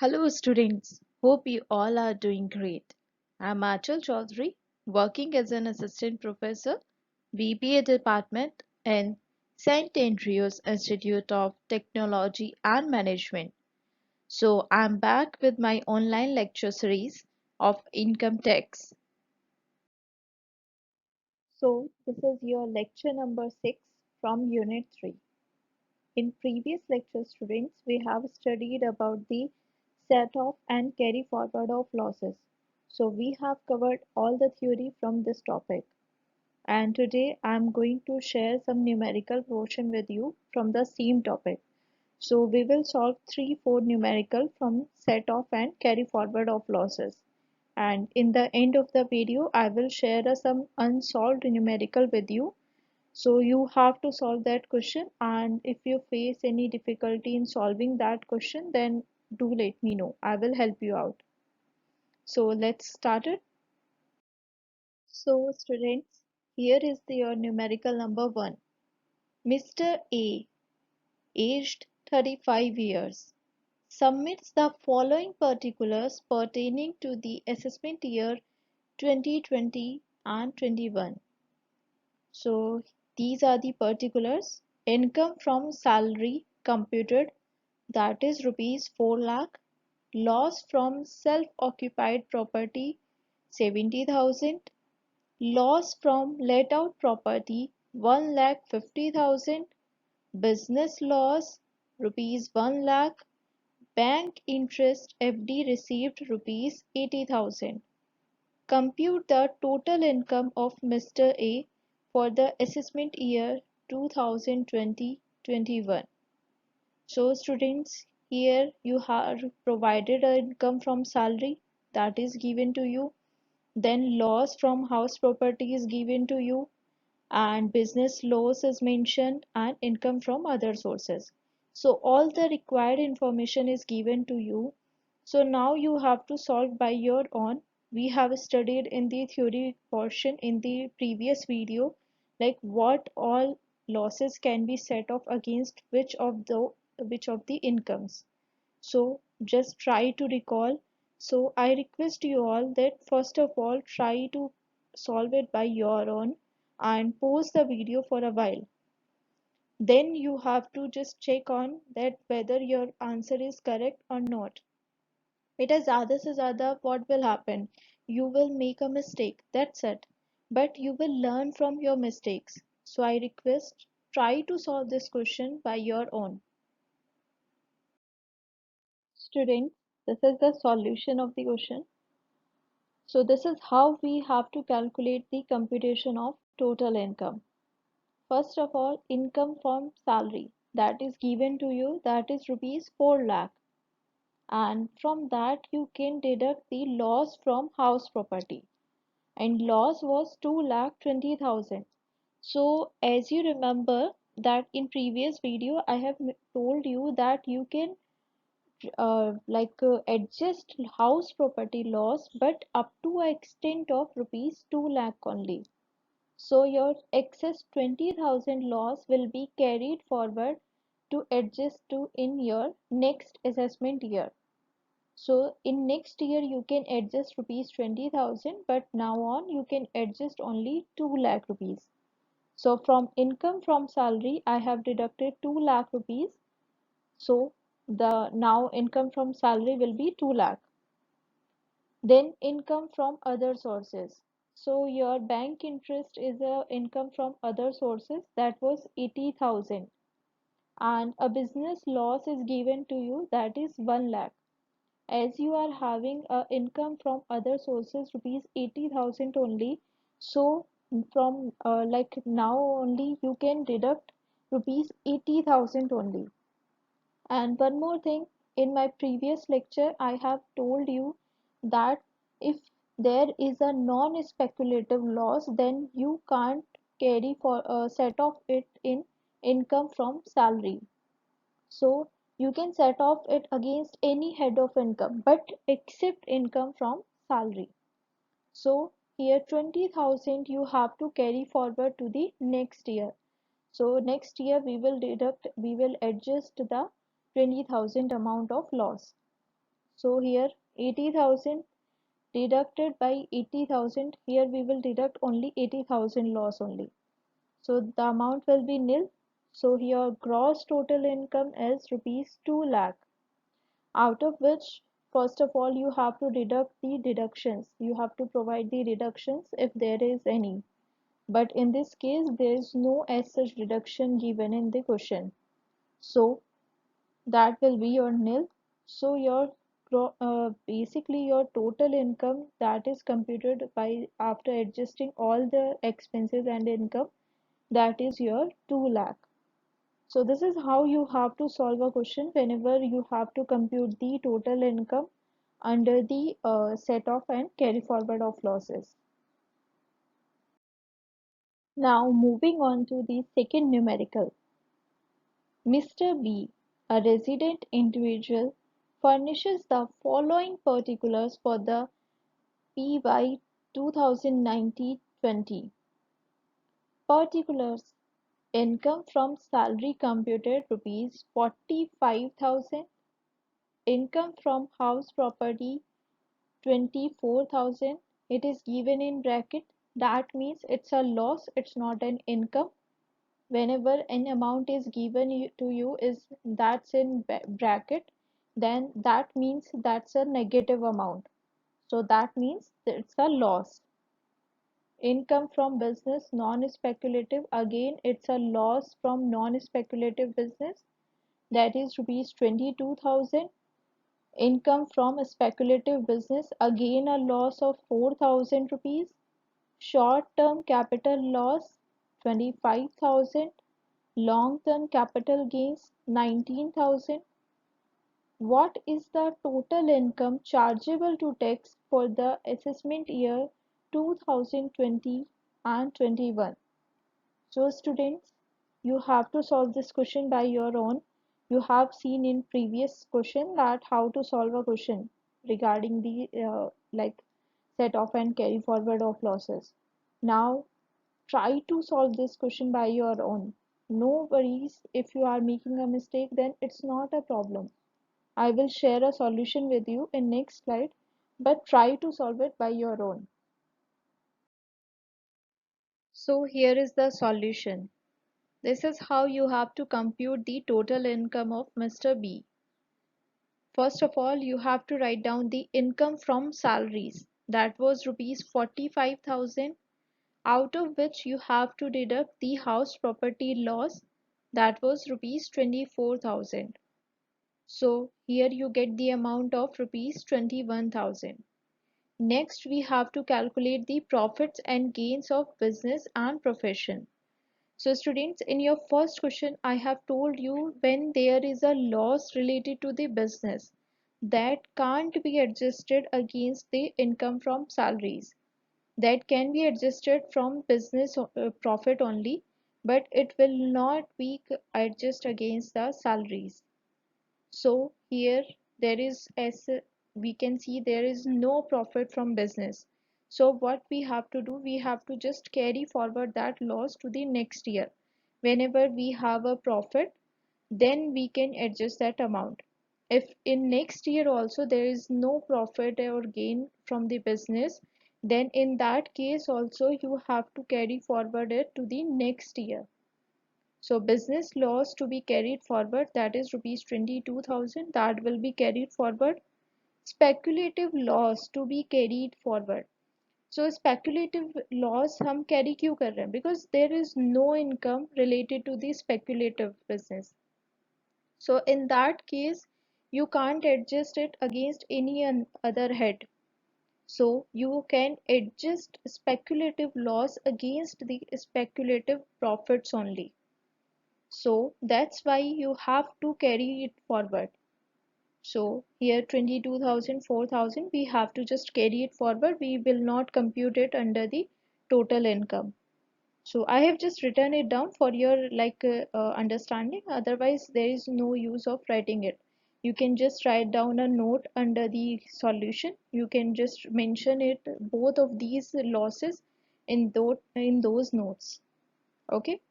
Hello students, hope you all are doing great. I'm Achal Chaudhary, working as an assistant professor, BBA department in St. Andrews Institute of Technology and Management. So I'm back with my online lecture series of income tax. So this is your lecture number 6 from unit 3. In previous lecture students, we have studied about the set off and carry forward of losses. So we have covered all the theory from this topic. And today I am going to share some numerical portion with you from the same topic. So we will solve 3-4 numerical from set off and carry forward of losses. And in the end of the video, I will share some unsolved numerical with you, so you have to solve that question, and if you face any difficulty in solving that question, then do let me know. I will help you out. So let's start it. So students, here is your numerical number 1. Mr. A, aged 35 years, submits the following particulars pertaining to the assessment year 2020 and 21. So these are the particulars. Income from salary computed, that is rupees 4 lakh. Loss from self-occupied property 70,000. Loss from let out property 1,50,000. Business loss rupees 1 lakh. Bank interest FD received rupees 80,000. Compute the total income of Mr. A for the assessment year 2020-21. So students, here you have provided an income from salary that is given to you. Then loss from house property is given to you, and business loss is mentioned, and income from other sources. So all the required information is given to you. So now you have to solve by your own. We have studied in the theory portion in the previous video, like what all losses can be set off against which of the incomes. So just try to recall. So I request you all that first of all try to solve it by your own and pause the video for a while. Then you have to just check on that whether your answer is correct or not. It is ज़्यादा से ज़्यादा what will happen? You will make a mistake. That's it. But you will learn from your mistakes. So I request try to solve this question by your own. Students, this is the solution of the question. So this is how we have to calculate the computation of total income. First of all, income from salary that is given to you, that is rupees 4 lakh, and from that you can deduct the loss from house property, and loss was 2,20,000. So as you remember that in previous video I have told you that you can adjust house property loss but up to a extent of rupees 2 lakh only. So your excess 20,000 loss will be carried forward to adjust to in your next assessment year. So in next year you can adjust rupees 20,000, but now on you can adjust only 2 lakh rupees. So from income from salary I have deducted 2 lakh rupees. So the now income from salary will be 2 lakh. Then income from other sources. So your bank interest is a income from other sources, that was 80,000, and a business loss is given to you, that is 1 lakh. As you are having a income from other sources rupees 80,000 only, so from now only you can deduct rupees 80,000 only. And one more thing, in my previous lecture, I have told you that if there is a non-speculative loss, then you can't carry for set off it in income from salary. So you can set off it against any head of income, but except income from salary. So here 20,000 you have to carry forward to the next year. So next year we will adjust the 20,000 amount of loss. So here 80,000 deducted by 80,000, here we will deduct only 80,000 loss only. So the amount will be nil. So here gross total income is rupees 2 lakh, out of which first of all you have to deduct the deductions. You have to provide the deductions if there is any. But in this case there is no as such deduction given in the question. So that will be your nil. So your basically your total income that is computed by after adjusting all the expenses and income, that is your 2 lakh. So this is how you have to solve a question whenever you have to compute the total income under the set off and carry forward of losses. Now moving on to the second numerical. Mr. B, a resident individual, furnishes the following particulars for the PY 2019-20. Particulars: income from salary computed rupees 45,000, income from house property 24,000. It is given in bracket, that means it's a loss, it's not an income. Whenever an amount is given to you is that's in bracket, then that means that's a negative amount, so that means it's a loss. Income from business non-speculative, again it's a loss from non-speculative business, that is rupees 22,000. Income from speculative business, again a loss of 4,000 rupees. Short-term capital loss 25,000. Long-term capital gains 19,000. What is the total income chargeable to tax for the assessment year 2020 and 21? So students, you have to solve this question by your own. You have seen in previous question that how to solve a question regarding the like set off and carry forward of losses. Now try to solve this question by your own. No worries, if you are making a mistake then it's not a problem. I will share a solution with you in next slide, but try to solve it by your own. So here is the solution. This is how you have to compute the total income of Mr. B. First of all, you have to write down the income from salaries. That was rupees 45,000, out of which you have to deduct the house property loss, that was rupees 24,000. So here you get the amount of rupees 21,000. Next we have to calculate the profits and gains of business and profession. So students, in your first question I have told you when there is a loss related to the business that can't be adjusted against the income from salaries, that can be adjusted from business profit only, but it will not be adjusted against the salaries. So here there is, as we can see, there is no profit from business. So what we have to do, we have to just carry forward that loss to the next year. Whenever we have a profit, then we can adjust that amount. If in next year also there is no profit or gain from the business, then in that case also you have to carry forward it to the next year. So business loss to be carried forward, that is rupees 22,000, that will be carried forward. Speculative loss to be carried forward. So speculative loss हम carry क्यों कर रहे हैं? Because there is no income related to the speculative business. So in that case, you can't adjust it against any other head. So you can adjust speculative loss against the speculative profits only. So that's why you have to carry it forward. So here 22,000, 4,000, we have to just carry it forward. We will not compute it under the total income. So I have just written it down for your understanding. Otherwise there is no use of writing it. You can just write down a note under the solution. You can just mention it, both of these losses in those notes. Okay.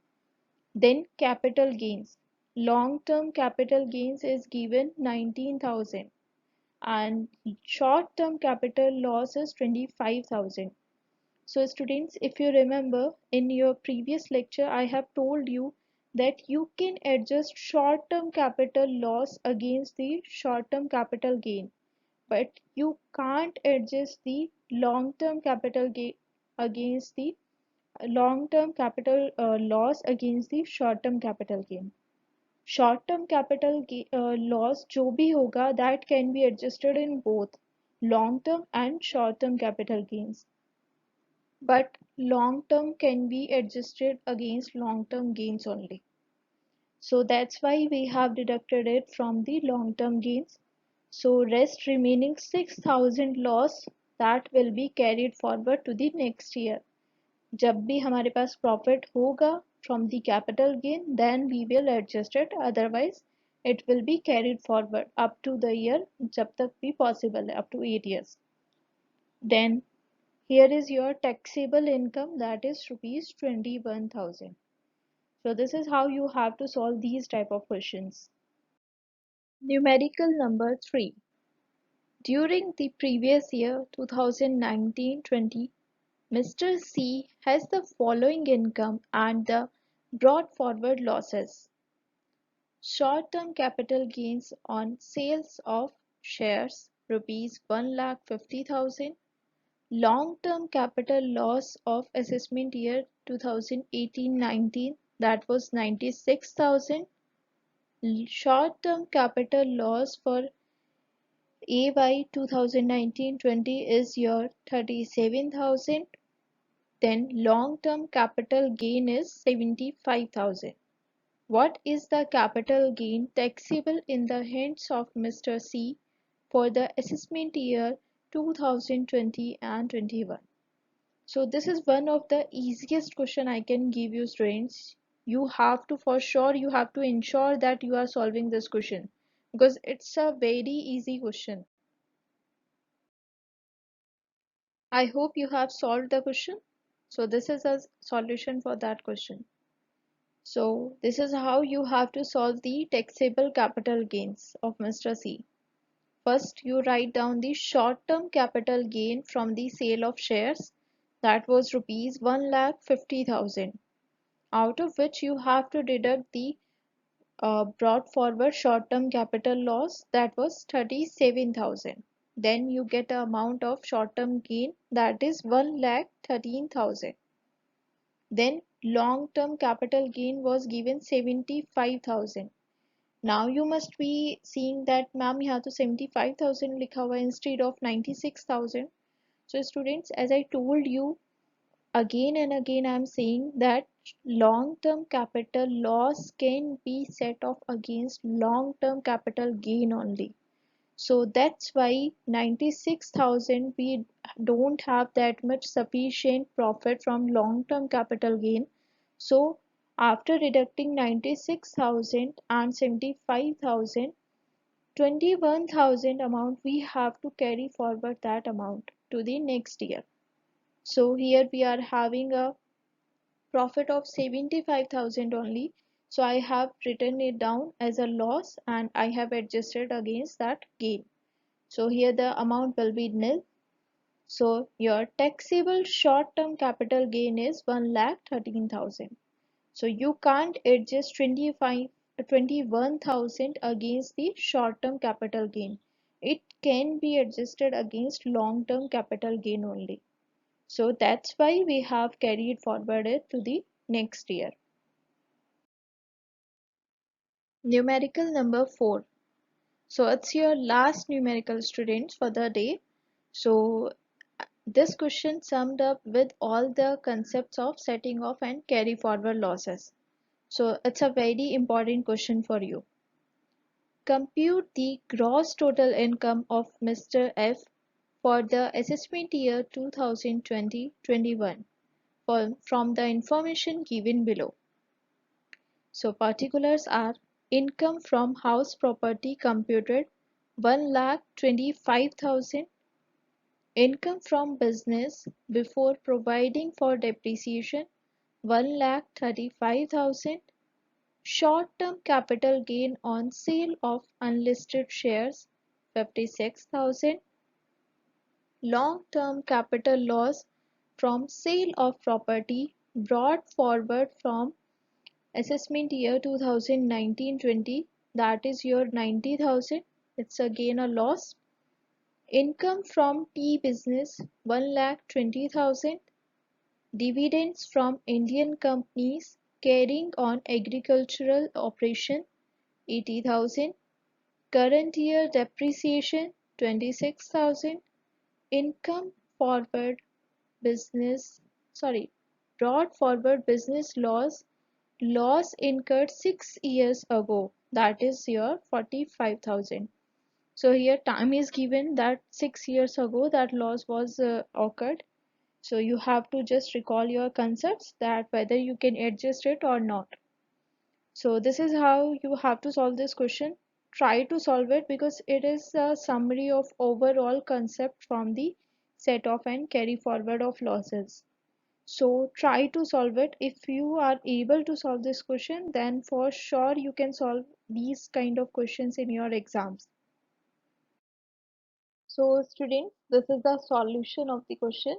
Then capital gains. Long term capital gains is given 19,000. and short-term capital loss is 25,000. So students, if you remember in your previous lecture, I have told you that you can adjust short-term capital loss against the short-term capital gain, but you can't adjust the long-term capital gain against the long-term capital loss against the short-term capital gain. Short-term capital loss जो भी होगा that can be adjusted in both long-term and short-term capital gains. But long-term can be adjusted against long-term gains only. So that's why we have deducted it from the long-term gains. So rest remaining 6,000 loss that will be carried forward to the next year. जब भी हमारे पास profit होगा from the capital gain, then we will adjust it. Otherwise, it will be carried forward up to the year जब तक भी possible है, up to 8 years. Then here is your taxable income, that is rupees 21,000. So this is how you have to solve these type of questions. Numerical number 3. During the previous year 2019-20, Mr. C has the following income and the brought forward losses. Short-term capital gains on sales of shares rupees 1,50,000. Long-term capital loss of assessment year 2018-19, that was 96,000. Short-term capital loss for AY 2019-20 is your 37,000. Then long-term capital gain is 75,000. What is the capital gain taxable in the hands of Mr. C for the assessment year 2020 and 21? So this is one of the easiest question I can give you, students. You have to, for sure, you have to ensure that you are solving this question because it's a very easy question. I hope you have solved the question. So this is a solution for that question. So this is how you have to solve the taxable capital gains of Mr. C. First, you write down the short-term capital gain from the sale of shares, that was rupees 1,50,000, out of which you have to deduct the brought forward short-term capital loss, that was 37,000. Then you get the amount of short-term gain, that is 1,13,000. Then long-term capital gain was given 75,000. Now you must be seeing that ma'am यहाँ तो 75,000 लिखा हुआ है instead of 96,000. So students, as I told you again and again, I am saying that long-term capital loss can be set off against long-term capital gain only. So that's why 96,000 we don't have that much sufficient profit from long-term capital gain. So after deducting 96,000 and 75,000, 21,000 amount we have to carry forward that amount to the next year. So here we are having a profit of 75,000 only. So I have written it down as a loss and I have adjusted against that gain. So here the amount will be nil. So your taxable short-term capital gain is 1,13,000. So you can't adjust 21,000 against the short-term capital gain. It can be adjusted against long-term capital gain only. So that's why we have carried forward it to the next year. Numerical number 4. So it's your last numerical, students, for the day. So this question summed up with all the concepts of setting off and carry forward losses. So it's a very important question for you. Compute the gross total income of Mr. F for the assessment year 2020-21 from the information given below. So particulars are: income from house property computed 1,25,000. Income from business before providing for depreciation 1,35,000. Short-term capital gain on sale of unlisted shares 56,000. Long-term capital loss from sale of property brought forward from assessment year 2019-20, that is your 90,000. It's again a loss. Income from tea business 1,20,000. Dividends from Indian companies carrying on agricultural operation 80,000. Current year depreciation 26,000. Income forward business sorry brought forward business loss incurred 6 years ago, that is your 45,000. So here time is given that 6 years ago that loss was occurred. So you have to just recall your concepts that whether you can adjust it or not. So this is how you have to solve this question. Try to solve it because it is a summary of overall concept from the set off and carry forward of losses. So try to solve it. If you are able to solve this question, then for sure you can solve these kind of questions in your exams. So students, this is the solution of the question.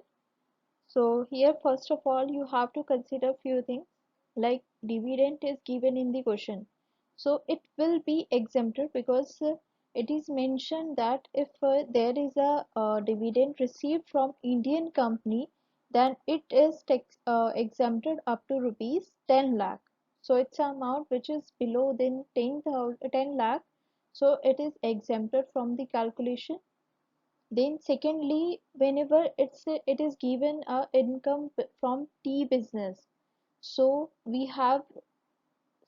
So here first of all you have to consider few things like dividend is given in the question. So it will be exempted because it is mentioned that if there is a dividend received from Indian company, then it is exempted up to rupees 10 lakh. So it's an amount which is below than 10 lakh. So it is exempted from the calculation. Then secondly, whenever it is given a income from tea business, so we have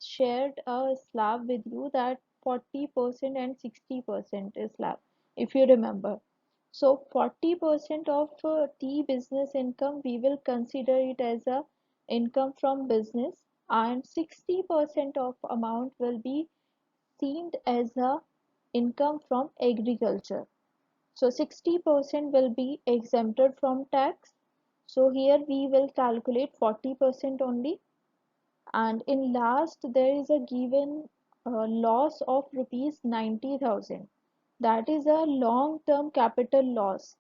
shared a slab with you that 40% and 60% is slab, if you remember. So 40% of tea business income we will consider it as a income from business, and 60% of amount will be seen as a income from agriculture. So 60% will be exempted from tax. So here we will calculate 40% only. And in last there is a given loss of rupees 90,000. That is a long term capital loss.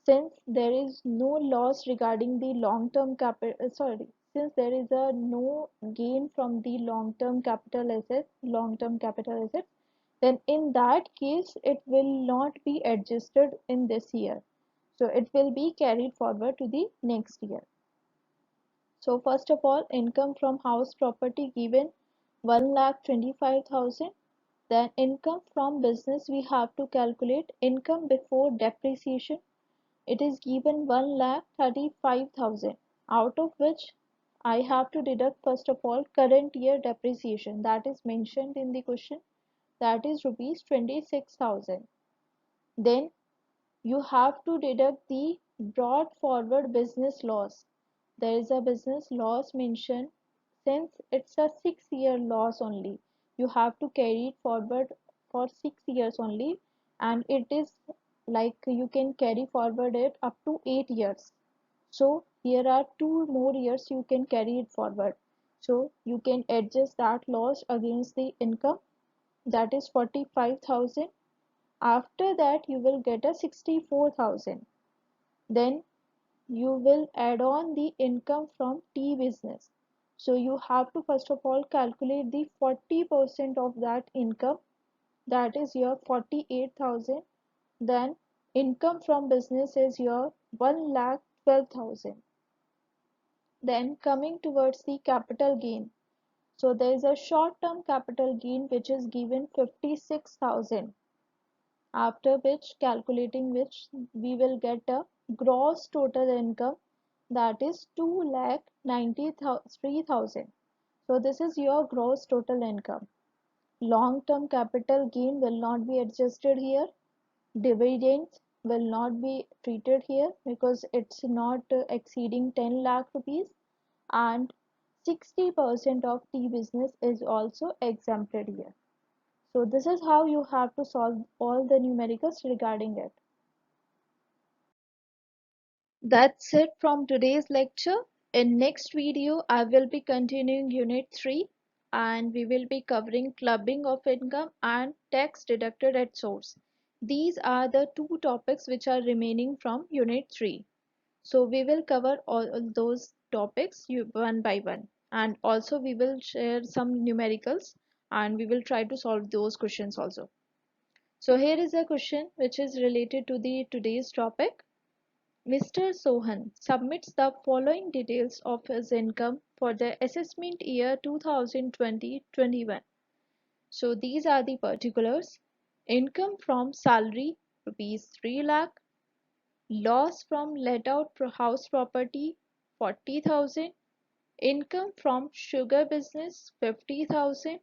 Since there is no loss regarding the long term capital, since there is a no gain from the long term capital assets, then in that case it will not be adjusted in this year. So it will be carried forward to the next year. So first of all, income from house property given 1,25,000. Then income from business we have to calculate income before depreciation. It is given 1,35,000, out of which I have to deduct first of all current year depreciation that is mentioned in the question, that is rupees 26,000. Then you have to deduct the brought forward business loss. There is a business loss mentioned. Since it's a 6 year loss only, you have to carry it forward for 6 years only, and it is like you can carry forward it up to 8 years. So here are 2 more years you can carry it forward. So you can adjust that loss against the income, that is 45,000. After that you will get a 64,000. Then you will add on the income from tea business. So you have to first of all calculate the 40% of that income, that is your 48,000. Then income from business is your 1,12,000. Then coming towards the capital gain. So there is a short term capital gain which is given 56,000, after which calculating which we will get a gross total income, that is 2,93,000. So this is your gross total income. Long term capital gain will not be adjusted here. Dividends will not be treated here because it's not exceeding 10 lakh rupees, and 60% of tea business is also exempted here. So this is how you have to solve all the numericals regarding it. That's it from today's lecture. In next video, I will be continuing Unit 3, and we will be covering clubbing of income and tax deducted at source. These are the two topics which are remaining from Unit 3. So we will cover all those topics one by one, and also we will share some numericals and we will try to solve those questions also. So here is a question which is related to the today's topic. Mr. Sohan submits the following details of his income for the assessment year 2020-21. So these are the particulars. Income from salary rupees 3 lakh, loss from let out house property 40,000, income from sugar business 50,000,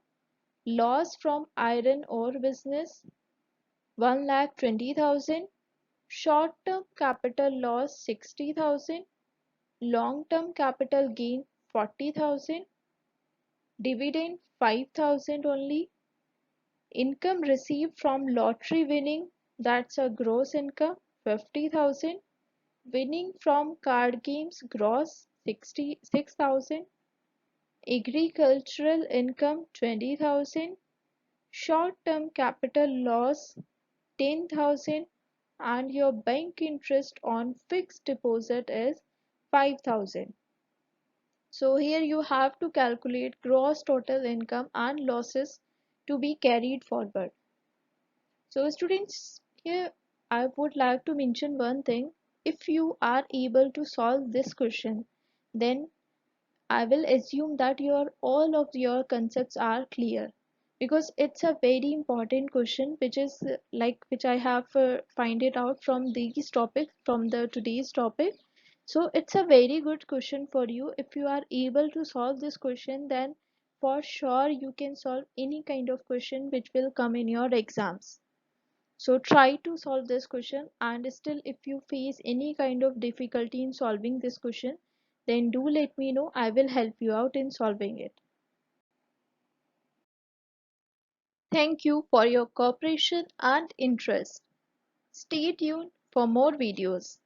loss from iron ore business 1,20,000, short term capital loss 60,000, long term capital gain 40,000, dividend 5,000 only, income received from lottery winning, that's a gross income 50,000, winning from card games gross 66,000, agricultural income 20,000, short term capital loss 10,000, and your bank interest on fixed deposit is 5,000. So here you have to calculate gross total income and losses to be carried forward. So students, here I would like to mention one thing. If you are able to solve this question, then I will assume that your all of your concepts are clear, because it's a very important question which is which I have find it out from these topics from the today's topic. So it's a very good question for you. If you are able to solve this question, then for sure you can solve any kind of question which will come in your exams. So try to solve this question, and still if you face any kind of difficulty in solving this question, then do let me know. I will help you out in solving it. Thank you for your cooperation and interest. Stay tuned for more videos.